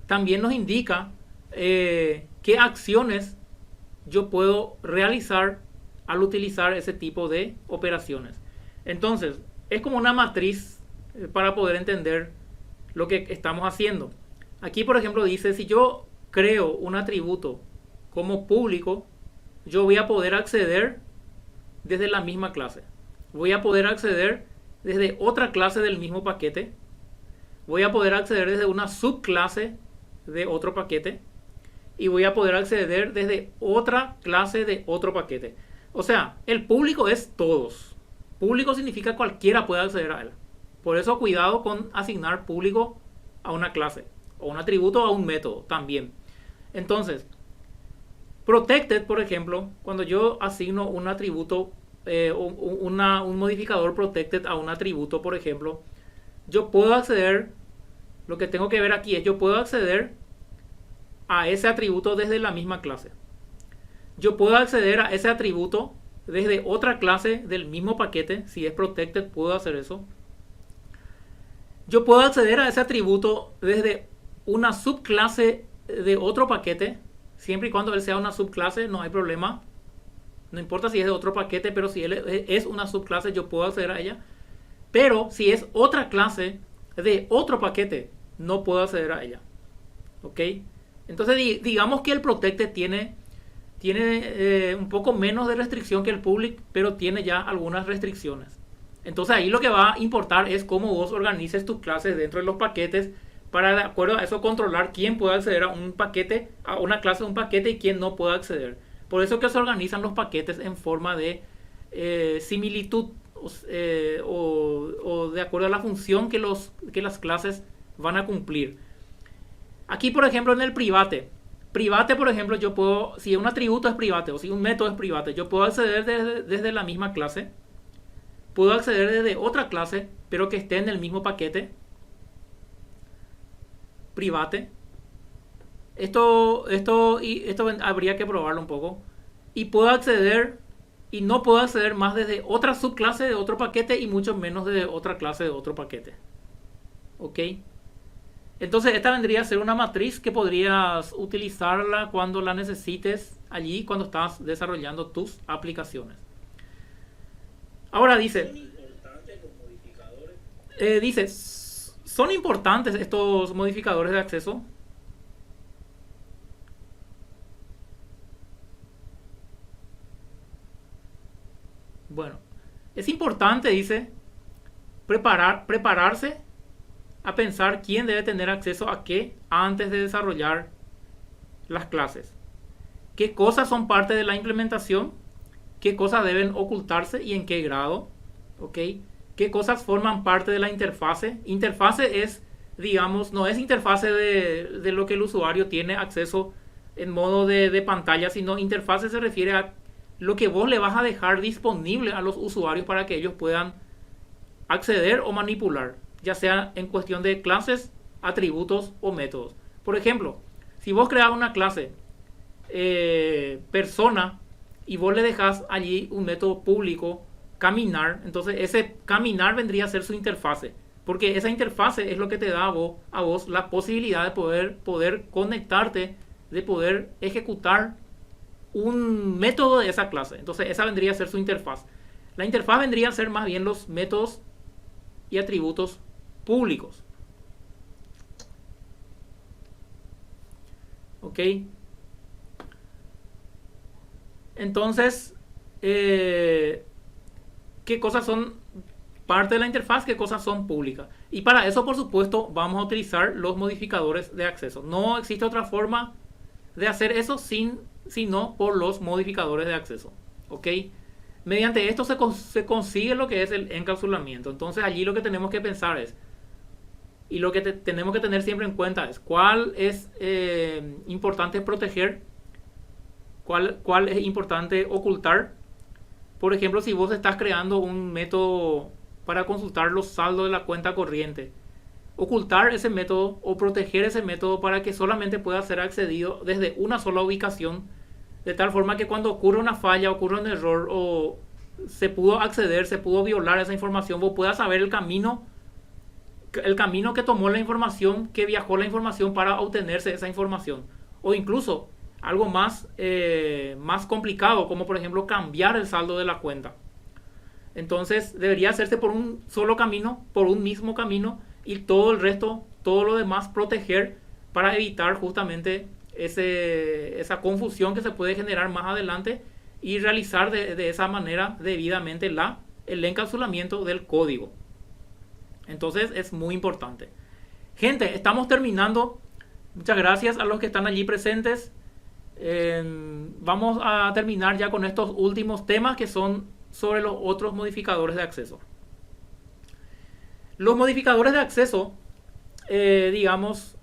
también nos indica qué acciones yo puedo realizar al utilizar ese tipo de operaciones. Entonces, es como una matriz para poder entender lo que estamos haciendo. Aquí, por ejemplo, dice, si yo creo un atributo como público, yo voy a poder acceder desde la misma clase. Voy a poder acceder desde otra clase del mismo paquete. Voy a poder acceder desde una subclase de otro paquete. Y voy a poder acceder desde otra clase de otro paquete. O sea, el público es todos. Público significa cualquiera puede acceder a él. Por eso cuidado con asignar público a una clase, o un atributo o a un método también. Entonces, protected, por ejemplo, cuando yo asigno un atributo, un modificador protected a un atributo, por ejemplo, yo puedo acceder, lo que tengo que ver aquí es, yo puedo acceder a ese atributo desde la misma clase. Yo puedo acceder a ese atributo desde otra clase del mismo paquete. Si es protected, puedo hacer eso. Yo puedo acceder a ese atributo desde una subclase de otro paquete. Siempre y cuando él sea una subclase, no hay problema. No importa si es de otro paquete, pero si él es una subclase, yo puedo acceder a ella. Pero si es otra clase de otro paquete, no puedo acceder a ella. ¿Ok? Entonces, digamos que el protected tiene un poco menos de restricción que el public, pero tiene ya algunas restricciones. Entonces ahí lo que va a importar es cómo vos organices tus clases dentro de los paquetes para, de acuerdo a eso, controlar quién puede acceder a un paquete, a una clase de un paquete y quién no puede acceder. Por eso que se organizan los paquetes en forma de similitud o de acuerdo a la función que las clases van a cumplir. Aquí, por ejemplo, en el private, por ejemplo, yo puedo, si un atributo es private o si un método es private, yo puedo acceder desde la misma clase. Puedo acceder desde otra clase, pero que esté en el mismo paquete. Private. Esto habría que probarlo un poco. Y puedo acceder, y no puedo acceder más desde otra subclase de otro paquete y mucho menos desde otra clase de otro paquete. ¿Ok? Entonces esta vendría a ser una matriz que podrías utilizarla cuando la necesites allí, cuando estás desarrollando tus aplicaciones. Ahora dice, ¿son importantes los modificadores? Dice, ¿son importantes estos modificadores de acceso? Bueno, es importante, dice, prepararse a pensar quién debe tener acceso a qué antes de desarrollar las clases. ¿Qué cosas son parte de la implementación? ¿Qué cosas deben ocultarse y en qué grado? ¿Ok? ¿Qué cosas forman parte de la interfase? Interfase es, digamos, no es interfase de lo que el usuario tiene acceso en modo de pantalla, sino interfase se refiere a lo que vos le vas a dejar disponible a los usuarios para que ellos puedan acceder o manipular, ya sea en cuestión de clases, atributos o métodos. Por ejemplo, si vos creas una clase persona y vos le dejas allí un método público caminar, entonces ese caminar vendría a ser su interfase, porque esa interfase es lo que te da a vos la posibilidad de poder conectarte, de poder ejecutar un método de esa clase. Entonces esa vendría a ser su interfaz. La interfaz vendría a ser más bien los métodos y atributos públicos. ¿Ok? Entonces, ¿qué cosas son parte de la interfaz, qué cosas son públicas. Y para eso, por supuesto, vamos a utilizar los modificadores de acceso. No existe otra forma de hacer eso sino por los modificadores de acceso. ¿Ok? Mediante esto se consigue lo que es el encapsulamiento. Entonces allí lo que tenemos que pensar es, y lo que tenemos que tener siempre en cuenta es cuál es importante proteger, cuál es importante ocultar. Por ejemplo, si vos estás creando un método para consultar los saldos de la cuenta corriente, ocultar ese método o proteger ese método para que solamente pueda ser accedido desde una sola ubicación, de tal forma que cuando ocurre una falla, ocurre un error o se pudo acceder, se pudo violar esa información, vos puedas saber el camino que tomó la información, que viajó la información para obtenerse esa información. O incluso algo más complicado, como por ejemplo cambiar el saldo de la cuenta. Entonces debería hacerse por un solo camino, por un mismo camino, y todo el resto, todo lo demás proteger para evitar justamente esa confusión que se puede generar más adelante y realizar de esa manera debidamente el encapsulamiento del código. Entonces es muy importante. Gente, estamos terminando. Muchas gracias a los que están allí presentes. Vamos a terminar ya con estos últimos temas que son sobre los otros modificadores de acceso. Los modificadores de acceso, digamos,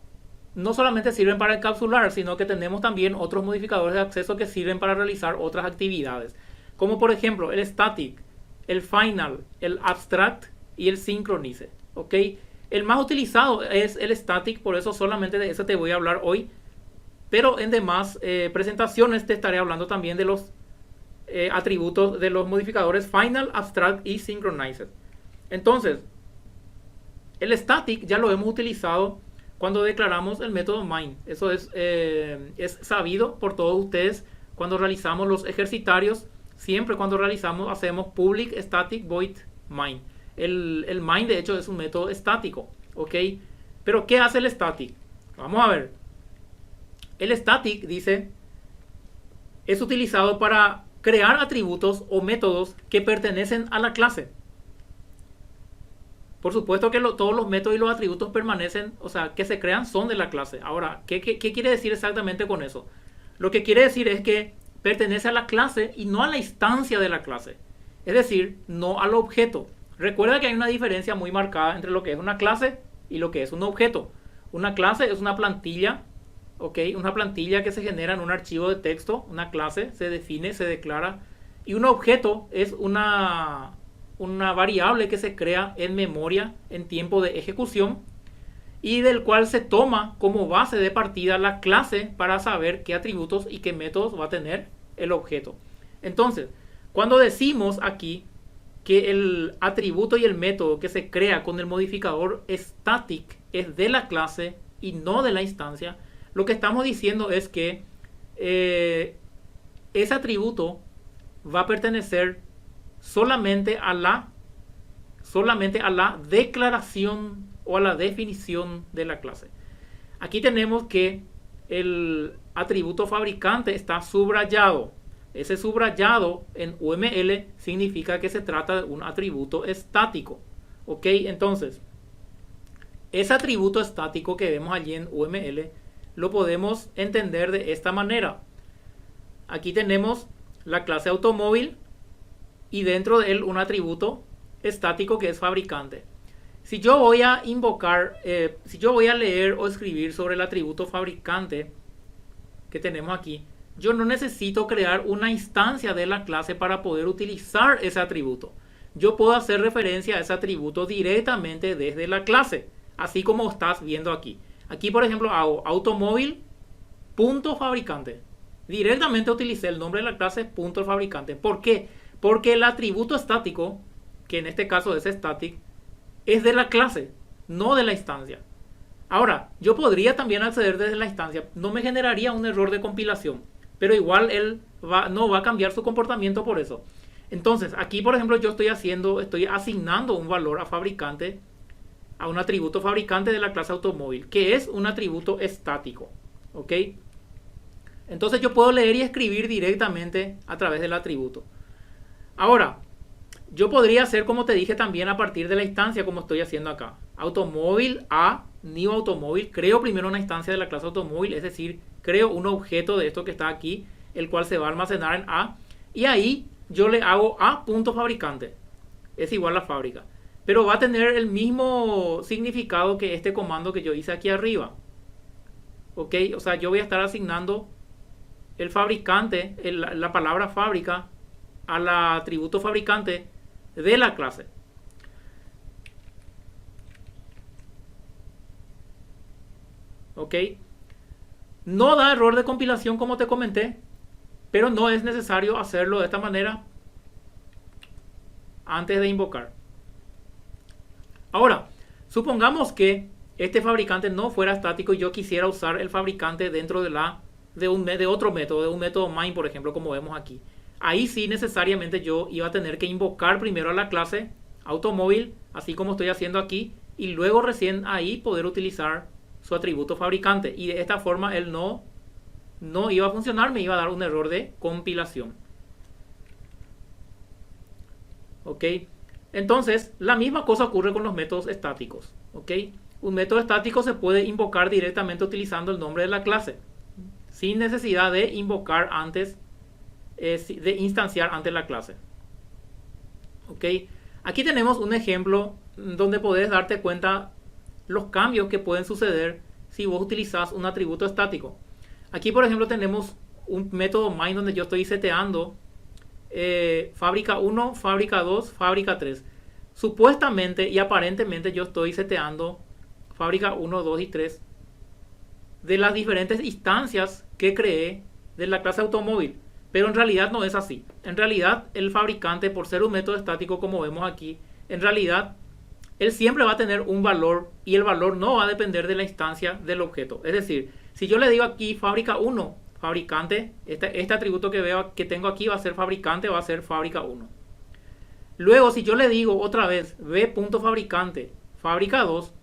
no solamente sirven para encapsular, sino que tenemos también otros modificadores de acceso que sirven para realizar otras actividades. Como por ejemplo el static, el final, el abstract y el synchronize. ¿Ok? El más utilizado es el static, por eso solamente de ese te voy a hablar hoy. Pero en demás presentaciones te estaré hablando también de los atributos de los modificadores final, abstract y synchronized. Entonces, el static ya lo hemos utilizado cuando declaramos el método main. Eso es sabido por todos ustedes cuando realizamos los ejercitarios. Siempre cuando hacemos public static void main. El main de hecho es un método estático. ¿Ok? Pero ¿qué hace el static? Vamos a ver. El static, dice, es utilizado para crear atributos o métodos que pertenecen a la clase. Por supuesto que todos los métodos y los atributos permanecen, o sea, que se crean son de la clase. Ahora, ¿qué quiere decir exactamente con eso? Lo que quiere decir es que pertenece a la clase y no a la instancia de la clase. Es decir, no al objeto. Recuerda que hay una diferencia muy marcada entre lo que es una clase y lo que es un objeto. Una clase es una plantilla, ¿ok? Una plantilla que se genera en un archivo de texto. Una clase se define, se declara. Y un objeto es una variable que se crea en memoria en tiempo de ejecución y del cual se toma como base de partida la clase para saber qué atributos y qué métodos va a tener el objeto. Entonces, cuando decimos aquí que el atributo y el método que se crea con el modificador static es de la clase y no de la instancia, lo que estamos diciendo es que ese atributo va a pertenecer solamente a la declaración o a la definición de la clase. Aquí tenemos que el atributo fabricante está subrayado. Ese subrayado en UML significa que se trata de un atributo estático. ¿Ok? Entonces, ese atributo estático que vemos allí en UML lo podemos entender de esta manera. Aquí tenemos la clase automóvil y dentro de él un atributo estático que es fabricante. Si yo voy a invocar, si yo voy a leer o escribir sobre el atributo fabricante que tenemos aquí, yo no necesito crear una instancia de la clase para poder utilizar ese atributo. Yo puedo hacer referencia a ese atributo directamente desde la clase, así como estás viendo aquí. Aquí, por ejemplo, hago automóvil.fabricante. Directamente utilicé el nombre de la clase .fabricante. ¿Por qué? Porque el atributo estático, que en este caso es static, es de la clase, no de la instancia. Ahora, yo podría también acceder desde la instancia. No me generaría un error de compilación, pero igual él no va a cambiar su comportamiento por eso. Entonces, aquí, por ejemplo, yo estoy asignando un valor a fabricante, a un atributo fabricante de la clase automóvil, que es un atributo estático. ¿Ok? Entonces yo puedo leer y escribir directamente a través del atributo. Ahora, Yo podría hacer, como te dije también, a partir de la instancia, como estoy haciendo acá. Automóvil A, new automóvil. Creo primero una instancia de la clase automóvil, es decir, creo un objeto de esto que está aquí, el cual se va a almacenar en A. Y ahí yo le hago A.fabricante. Es igual a fábrica. Pero va a tener el mismo significado que este comando que yo hice aquí arriba. ¿Ok? O sea, yo voy a estar asignando el fabricante, la palabra fábrica, al atributo fabricante de la clase. ¿Ok? No da error de compilación como te comenté, pero no es necesario hacerlo de esta manera antes de invocar. Ahora, supongamos que este fabricante no fuera estático y yo quisiera usar el fabricante dentro de otro método, de un método main, por ejemplo, como vemos aquí. Ahí sí necesariamente yo iba a tener que invocar primero a la clase automóvil, así como estoy haciendo aquí, y luego recién ahí poder utilizar su atributo fabricante. Y de esta forma él no iba a funcionar, me iba a dar un error de compilación. ¿Ok? Entonces, la misma cosa ocurre con los métodos estáticos. ¿Ok? Un método estático se puede invocar directamente utilizando el nombre de la clase, sin necesidad de invocar antes, de instanciar antes la clase. ¿Ok? Aquí tenemos un ejemplo donde podés darte cuenta los cambios que pueden suceder si vos utilizás un atributo estático. Aquí, por ejemplo, tenemos un método main donde yo estoy seteando fábrica 1, fábrica 2, fábrica 3. Supuestamente y aparentemente yo estoy seteando fábrica 1, 2 y 3 de las diferentes instancias que creé de la clase automóvil. Pero en realidad no es así. En realidad el fabricante, por ser un método estático como vemos aquí, en realidad él siempre va a tener un valor y el valor no va a depender de la instancia del objeto. Es decir, si yo le digo aquí fábrica 1, fabricante, este atributo que tengo aquí va a ser fabricante, va a ser fábrica 1. Luego, si yo le digo otra vez b.fabricante, fábrica 2,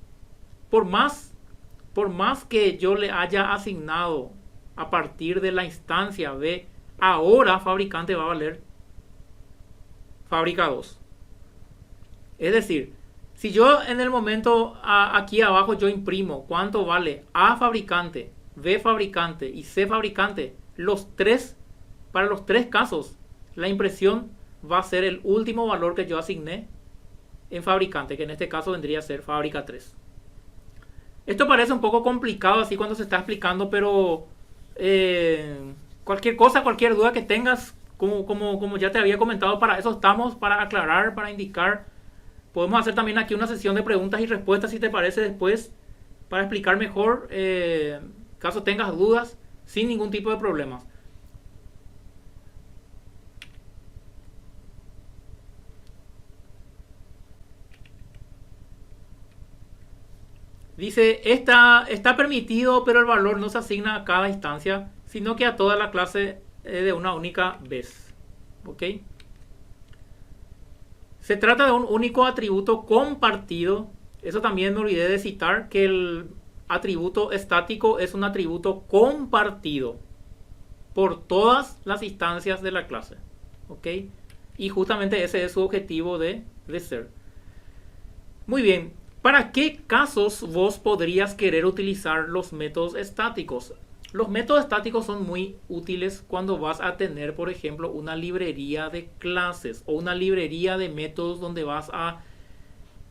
por más que yo le haya asignado a partir de la instancia b, ahora fabricante va a valer fábrica 2. Es decir, si yo en el momento aquí abajo yo imprimo cuánto vale A fabricante, B fabricante y C fabricante, para los tres casos, la impresión va a ser el último valor que yo asigné en fabricante, que en este caso vendría a ser fábrica 3. Esto parece un poco complicado así cuando se está explicando, pero cualquier cosa, cualquier duda que tengas, como ya te había comentado, para eso estamos, para aclarar, para indicar. Podemos hacer también aquí una sesión de preguntas y respuestas, si te parece, después, para explicar mejor, caso tengas dudas, sin ningún tipo de problemas. Dice, está permitido, pero el valor no se asigna a cada instancia, sino que a toda la clase de una única vez. ¿Ok? Se trata de un único atributo compartido. Eso también me olvidé de citar, que el atributo estático es un atributo compartido por todas las instancias de la clase. ¿Ok? Y justamente ese es su objetivo de ser. Muy bien. ¿Para qué casos vos podrías querer utilizar los métodos estáticos? Los métodos estáticos son muy útiles cuando vas a tener, por ejemplo, una librería de clases o una librería de métodos donde vas a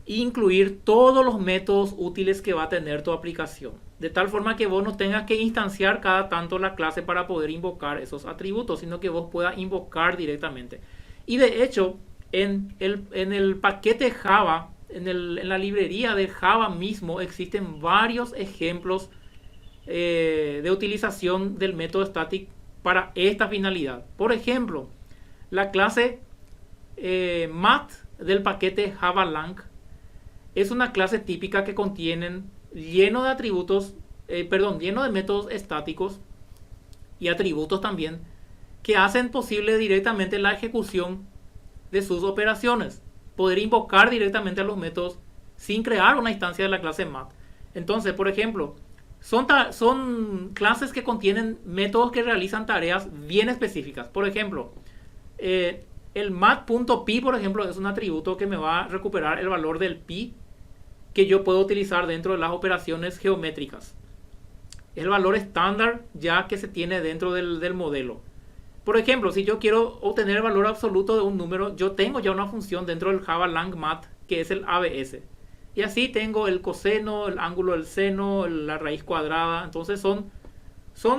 incluir todos los métodos útiles que va a tener tu aplicación. De tal forma que vos no tengas que instanciar cada tanto la clase para poder invocar esos atributos, sino que vos puedas invocar directamente. Y de hecho, en el paquete Java, en la librería de Java mismo, existen varios ejemplos de utilización del método static para esta finalidad. Por ejemplo, la clase math del paquete javalang es una clase típica que contienen lleno de atributos, lleno de métodos estáticos y atributos también, que hacen posible directamente la ejecución de sus operaciones. Poder invocar directamente a los métodos sin crear una instancia de la clase math. Entonces, por ejemplo, son clases que contienen métodos que realizan tareas bien específicas. Por ejemplo, El mat.pi, por ejemplo, es un atributo que me va a recuperar el valor del pi que yo puedo utilizar dentro de las operaciones geométricas. Es el valor estándar ya que se tiene dentro del modelo. Por ejemplo, si yo quiero obtener el valor absoluto de un número, yo tengo ya una función dentro del Java Lang Mat que es el ABS. Y así tengo el coseno, el ángulo del seno, la raíz cuadrada. Entonces son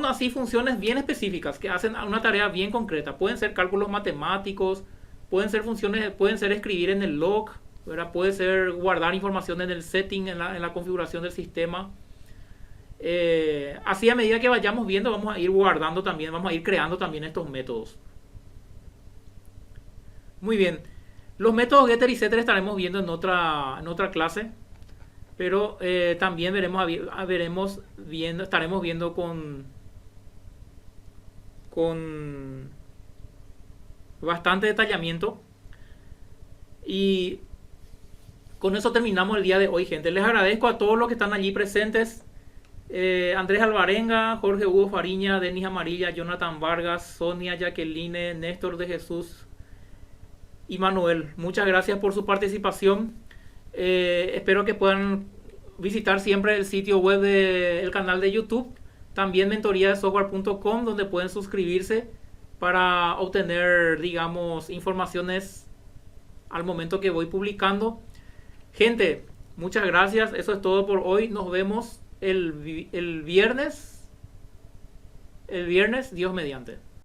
así funciones bien específicas que hacen una tarea bien concreta. Pueden ser cálculos matemáticos, pueden ser funciones, pueden ser escribir en el log, ¿verdad? Puede ser guardar información en el setting, en la configuración del sistema. Así a medida que vayamos viendo vamos a ir guardando también, vamos a ir creando también estos métodos. Muy bien, los métodos getter y setter estaremos viendo en otra clase, pero también estaremos viendo con bastante detallamiento. Y con eso terminamos el día de hoy, gente. Les agradezco a todos los que están allí presentes. Andrés Alvarenga, Jorge Hugo Fariña, Denis Amarilla, Jonathan Vargas, Sonia Jacqueline, Néstor de Jesús y Manuel. Muchas gracias por su participación. Espero que puedan visitar siempre el sitio web del canal de YouTube. También mentoriadesoftware.com, donde pueden suscribirse para obtener, digamos, informaciones al momento que voy publicando. Gente, muchas gracias. Eso es todo por hoy. Nos vemos el viernes, Dios mediante.